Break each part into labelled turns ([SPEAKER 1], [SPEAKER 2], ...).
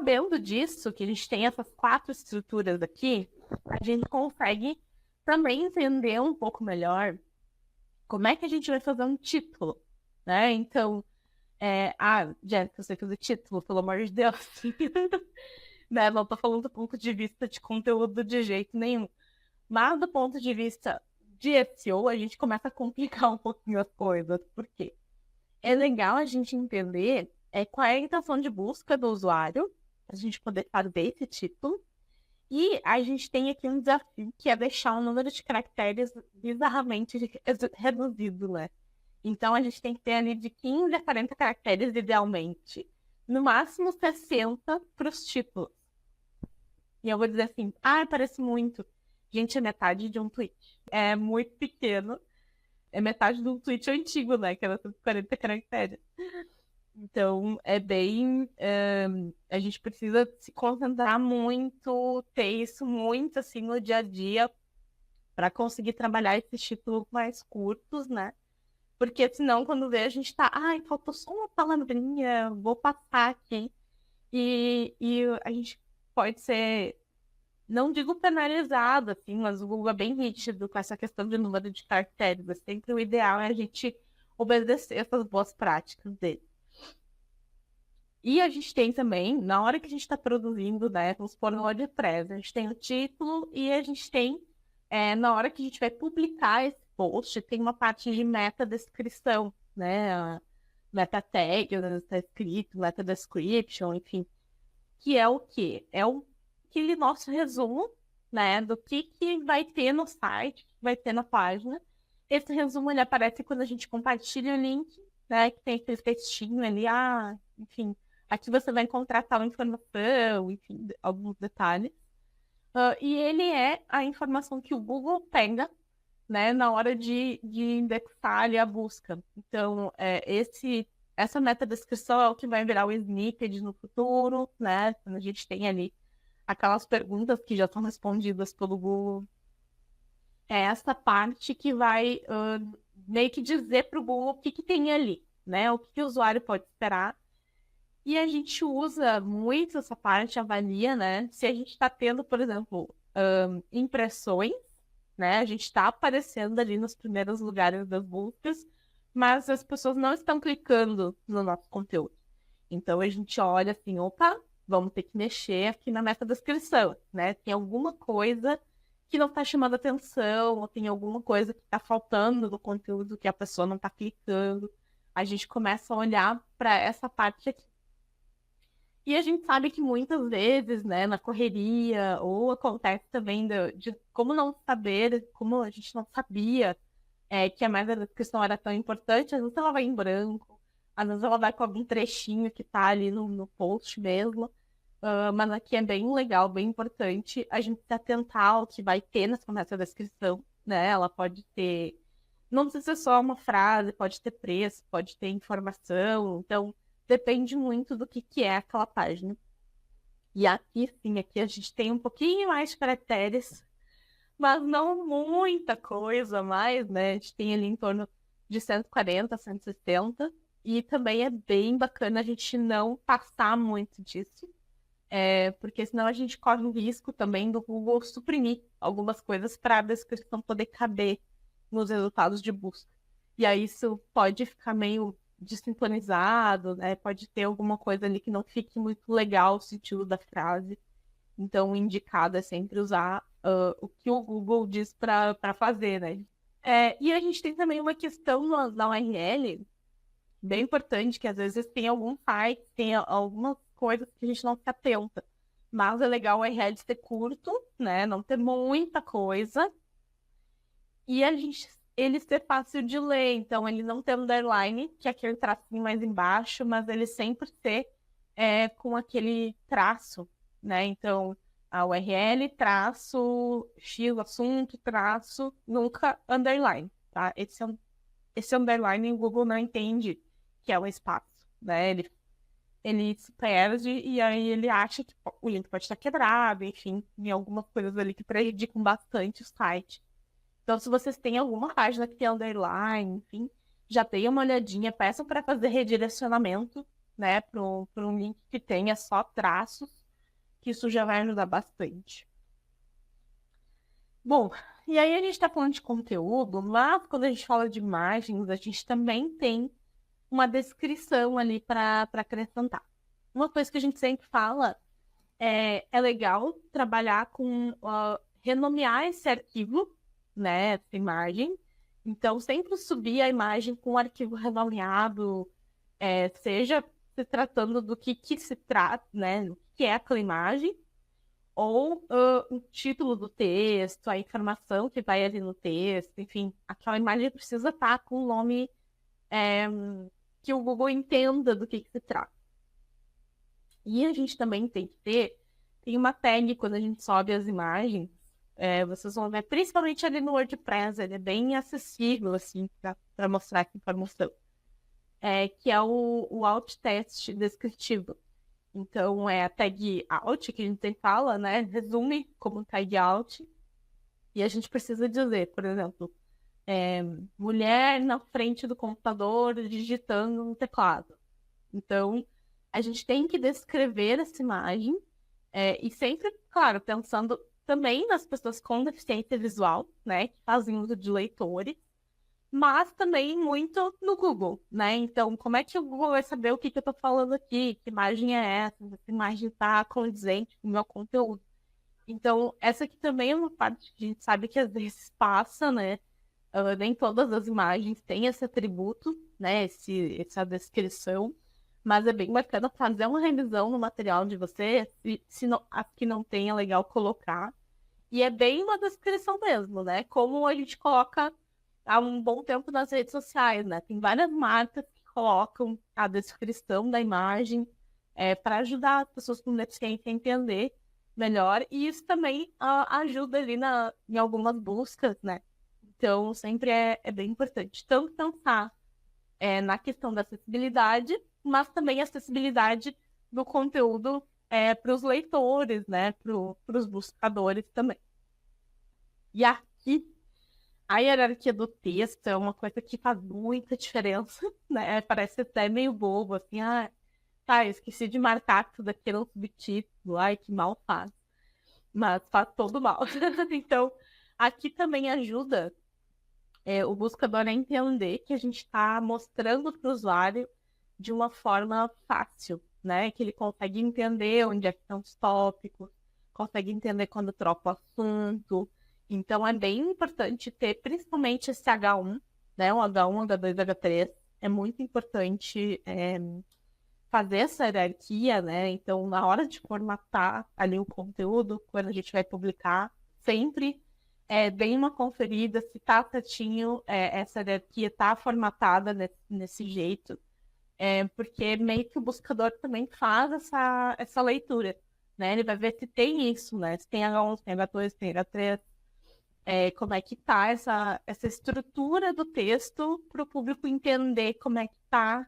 [SPEAKER 1] sabendo disso, que a gente tem essas 4 estruturas aqui, a gente consegue também entender um pouco melhor como é que a gente vai fazer um título, né? Então, Jéssica, você fez o título, pelo amor de Deus. Né? Não tô falando do ponto de vista de conteúdo de jeito nenhum. Mas do ponto de vista de SEO, a gente começa a complicar um pouquinho as coisas. Por quê? É legal a gente entender qual é a intenção de busca do usuário, a gente poder fazer esse título. E a gente tem aqui um desafio, que é deixar o número de caracteres bizarramente reduzido, né? Então, a gente tem que ter ali de 15 a 40 caracteres, idealmente. No máximo 60 para os títulos. E eu vou dizer assim, parece muito. Gente, é metade de um tweet. É muito pequeno. É metade de um tweet antigo, né? Que era 140 caracteres. Então, é bem... a gente precisa se concentrar muito, ter isso muito, assim, no dia a dia, para conseguir trabalhar esses títulos mais curtos, né? Porque senão, quando vê, a gente tá... faltou só uma palavrinha, vou passar aqui. E a gente pode ser... Não digo penalizado, assim, mas o Google é bem rígido com essa questão de número de caracteres. É sempre o ideal é a gente obedecer essas boas práticas dele. E a gente tem também, na hora que a gente está produzindo, né, vamos supor no WordPress, a gente tem o título e a gente tem, na hora que a gente vai publicar esse post, tem uma parte de meta-descrição, né, meta-tag, está escrito, meta-description, enfim, que é o quê? É aquele nosso resumo, né, do que vai ter no site, que vai ter na página. Esse resumo, ele aparece quando a gente compartilha o link, né, que tem aquele textinho ali, enfim, aqui você vai encontrar tal informação, enfim, alguns detalhes. E ele é a informação que o Google pega, né, na hora de indexar ali a busca. Então, essa meta-descrição é o que vai virar o snippet no futuro, né, quando a gente tem ali aquelas perguntas que já são respondidas pelo Google. É essa parte que vai meio que dizer para o Google o que tem ali, né? O que o usuário pode esperar. E a gente usa muito essa parte, avalia, né? Se a gente está tendo, por exemplo, impressões, né? A gente está aparecendo ali nos primeiros lugares das buscas, mas as pessoas não estão clicando no nosso conteúdo. Então a gente olha assim, opa, vamos ter que mexer aqui na meta-descrição, né? Tem alguma coisa que não está chamando atenção, ou tem alguma coisa que está faltando no conteúdo que a pessoa não está clicando. A gente começa a olhar para essa parte aqui. E a gente sabe que muitas vezes, né, na correria, ou acontece também de como não saber, como a gente não sabia que a meta-descrição era tão importante, às vezes ela vai em branco, às vezes ela vai com algum trechinho que tá ali no post mesmo. Mas aqui é bem legal, bem importante a gente se atentar ao que vai ter nessa descrição, né? Ela pode ter... Não precisa ser só uma frase, pode ter preço, pode ter informação. Então, depende muito do que é aquela página. E aqui, sim, aqui a gente tem um pouquinho mais de caracteres, mas não muita coisa mais, né? A gente tem ali em torno de 140, 160. E também é bem bacana a gente não passar muito disso. Porque senão a gente corre o risco também do Google suprimir algumas coisas para a descrição poder caber nos resultados de busca. E aí isso pode ficar meio desincronizado, né? Pode ter alguma coisa ali que não fique muito legal o sentido da frase. Então, o indicado é sempre usar o que o Google diz para fazer, né? E a gente tem também uma questão na URL bem importante, que às vezes tem algum site, tem algumas coisas que a gente não se atenta. Mas é legal o URL ser curto, né? Não ter muita coisa. E ele ser fácil de ler. Então, ele não ter underline, que é aquele tracinho mais embaixo, mas ele sempre ser com aquele traço, né? Então, a URL, traço, X, assunto, traço, nunca underline, tá? Esse underline o Google não entende que é um espaço, né? Ele se perde e aí ele acha que o link pode estar quebrado, enfim, tem algumas coisas ali que prejudicam bastante o site. Então, se vocês têm alguma página que tem underline, enfim, já deem uma olhadinha, peçam para fazer redirecionamento, né, para um link que tenha só traços, que isso já vai ajudar bastante. Bom, e aí a gente está falando de conteúdo, mas quando a gente fala de imagens, a gente também tem uma descrição ali para acrescentar. Uma coisa que a gente sempre fala é legal trabalhar com renomear esse arquivo, né, essa imagem. Então, sempre subir a imagem com o arquivo renomeado, seja se tratando do que se trata, né, o que é aquela imagem, ou o título do texto, a informação que vai ali no texto, enfim, aquela imagem precisa estar com o nome que o Google entenda do que se trata. E a gente também tem uma tag quando a gente sobe as imagens, vocês vão ver, principalmente ali no WordPress, ele é bem acessível, assim, para mostrar essa informação, que é o alt text descritivo. Então, é a tag alt, que a gente sempre fala, né? Resume como tag alt. E a gente precisa dizer, por exemplo, mulher na frente do computador digitando no teclado. Então, a gente tem que descrever essa imagem e sempre, claro, pensando também nas pessoas com deficiência visual, né? Que fazem uso de leitores, mas também muito no Google, né? Então, como é que o Google vai saber o que eu estou falando aqui? Que imagem é essa? Se essa imagem está condizente com o meu conteúdo. Então, essa aqui também é uma parte que a gente sabe que às vezes passa, né? Nem todas as imagens têm esse atributo, né? Essa descrição, mas é bem bacana fazer uma revisão no material de você, se não, as que não tem, é legal colocar. E é bem uma descrição mesmo, né? Como a gente coloca há um bom tempo nas redes sociais, né? Tem várias marcas que colocam a descrição da imagem para ajudar as pessoas com deficiência a entender melhor. E isso também ajuda ali em algumas buscas, né? Então, sempre é bem importante tanto pensar na questão da acessibilidade, mas também a acessibilidade do conteúdo para os leitores, né? Para os buscadores também. E aqui, a hierarquia do texto é uma coisa que faz muita diferença, né? Parece até meio bobo, assim, tá, eu esqueci de marcar tudo aqui no subtítulo, ai, que mal faz. Mas faz todo mal. Então, aqui também ajuda o buscador a entender que a gente está mostrando para o usuário de uma forma fácil, né? Que ele consegue entender onde é que estão os tópicos, consegue entender quando troca o assunto. Então, é bem importante ter, principalmente esse H1, né? O H1, H2, H3. É muito importante fazer essa hierarquia, né? Então, na hora de formatar ali o conteúdo, quando a gente vai publicar, sempre bem uma conferida se tá certinho, essa hierarquia tá formatada nesse jeito, porque meio que o buscador também faz essa leitura, né? Ele vai ver se tem isso, né? Se tem H1, se tem H2, se tem H3, como é que tá essa estrutura do texto para o público entender como é que tá,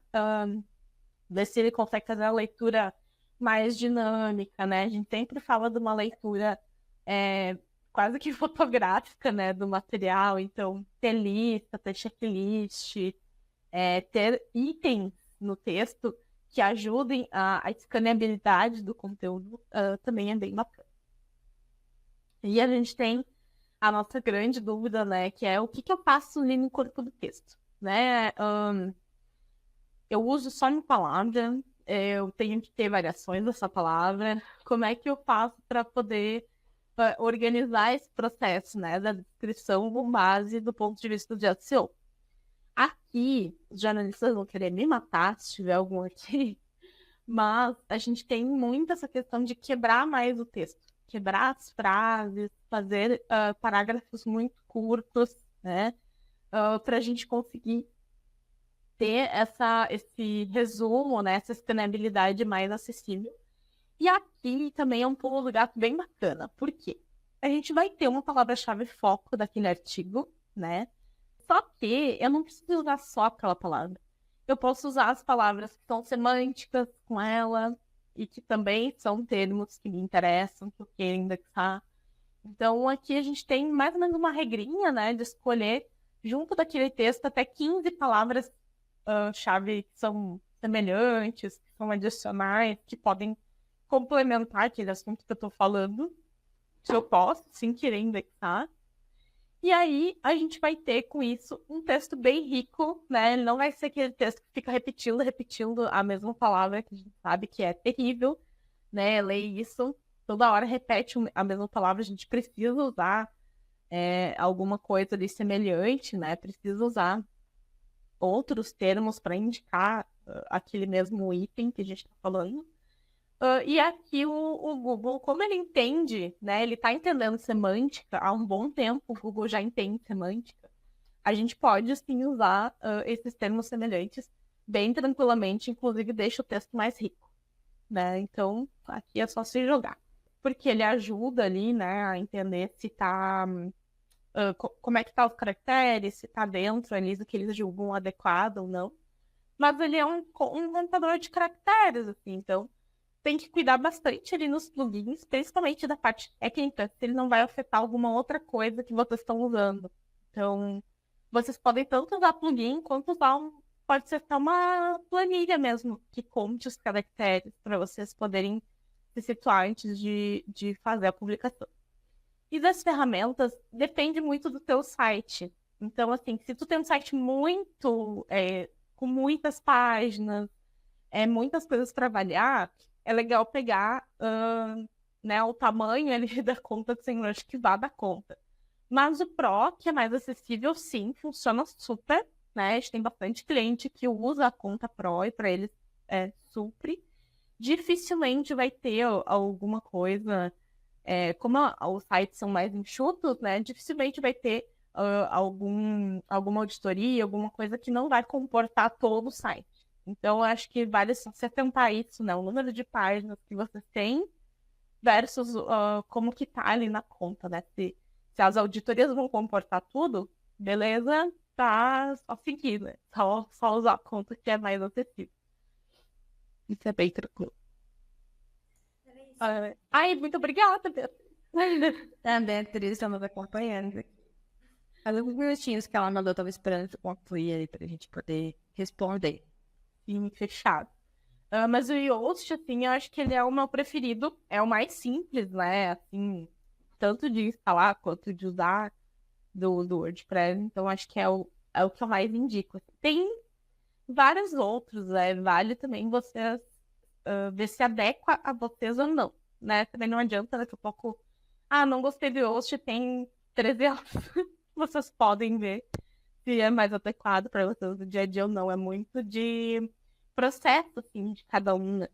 [SPEAKER 1] ver se ele consegue fazer a leitura mais dinâmica, né? A gente sempre fala de uma leitura quase que fotográfica, né, do material. Então, ter lista, ter checklist, ter itens no texto que ajudem a escaneabilidade do conteúdo também é bem bacana. E a gente tem a nossa grande dúvida, né, que é o que eu faço ali no corpo do texto, né? Eu uso só uma palavra, eu tenho que ter variações dessa palavra. Como é que eu faço para poder organizar esse processo, né, da descrição com base do ponto de vista de SEO? Aqui, os jornalistas vão querer me matar se tiver algum aqui, mas a gente tem muito essa questão de quebrar mais o texto, quebrar as frases, fazer parágrafos muito curtos, né, para a gente conseguir ter esse resumo, né, essa escaneabilidade mais acessível. E aqui também é um pulo do gato bem bacana. Por quê? A gente vai ter uma palavra-chave foco daquele artigo, né? Só que eu não preciso usar só aquela palavra. Eu posso usar as palavras que são semânticas com ela e que também são termos que me interessam, que eu quero indexar. Então, aqui a gente tem mais ou menos uma regrinha, né, de escolher, junto daquele texto, até 15 palavras chave que são semelhantes, que são adicionais, que podem complementar aquele assunto que eu estou falando, se eu posso, sem querer indexar. E aí, a gente vai ter, com isso, um texto bem rico, né? Ele não vai ser aquele texto que fica repetindo a mesma palavra, que a gente sabe que é terrível, né? Ler isso, toda hora repete a mesma palavra, a gente precisa usar alguma coisa ali semelhante, né? Precisa usar outros termos para indicar aquele mesmo item que a gente está falando. E aqui o Google, como ele entende, né? Ele está entendendo semântica há um bom tempo, o Google já entende semântica. A gente pode, sim, usar esses termos semelhantes bem tranquilamente, inclusive deixa o texto mais rico, né? Então, aqui é só se jogar. Porque ele ajuda ali, né, a entender se tá... como é que tá os caracteres, se tá dentro ali do que eles julgam adequado ou não. Mas ele é um contador de caracteres, assim, então tem que cuidar bastante ali nos plugins, principalmente da parte técnica, se ele não vai afetar alguma outra coisa que vocês estão usando. Então, vocês podem tanto usar plugin, quanto usar pode ser até uma planilha mesmo, que conte os caracteres, para vocês poderem se situar antes de fazer a publicação. E das ferramentas, depende muito do teu site. Então, assim, se tu tem um site muito, com muitas páginas, muitas coisas para avaliar, é legal pegar né, o tamanho ali da conta do SEMrush que vá dar conta. Mas o Pro, que é mais acessível, sim, funciona super, né? A gente tem bastante cliente que usa a conta Pro e para eles supre. Dificilmente vai ter alguma coisa, como os sites são mais enxutos, né? Dificilmente vai ter alguma auditoria, alguma coisa que não vai comportar todo o site. Então, eu acho que vale você tentar isso, né? O número de páginas que você tem versus como que tá ali na conta, né? Se as auditorias vão comportar tudo, beleza, tá só seguir, né? Só usar a conta que é mais acessível. Isso é bem tranquilo. Ai, muito obrigada, Beatriz.
[SPEAKER 2] A Beatriz está nos acompanhando aqui. Faz alguns minutinhos que ela mandou, eu tava esperando concluir aí pra gente poder responder.
[SPEAKER 1] Sim, fechado. Mas o Yoast, assim, eu acho que ele é o meu preferido. É o mais simples, né? Assim, tanto de instalar quanto de usar do WordPress. Então, acho que é o que eu mais indico. Tem vários outros, né? Vale também vocês ver se adequa a vocês ou não, né? Também não adianta daqui a pouco... Ah, não gostei do Yoast, tem 13 anos. Vocês podem ver se é mais adequado para vocês no dia a dia ou não. É muito de processo, assim, de cada um, né?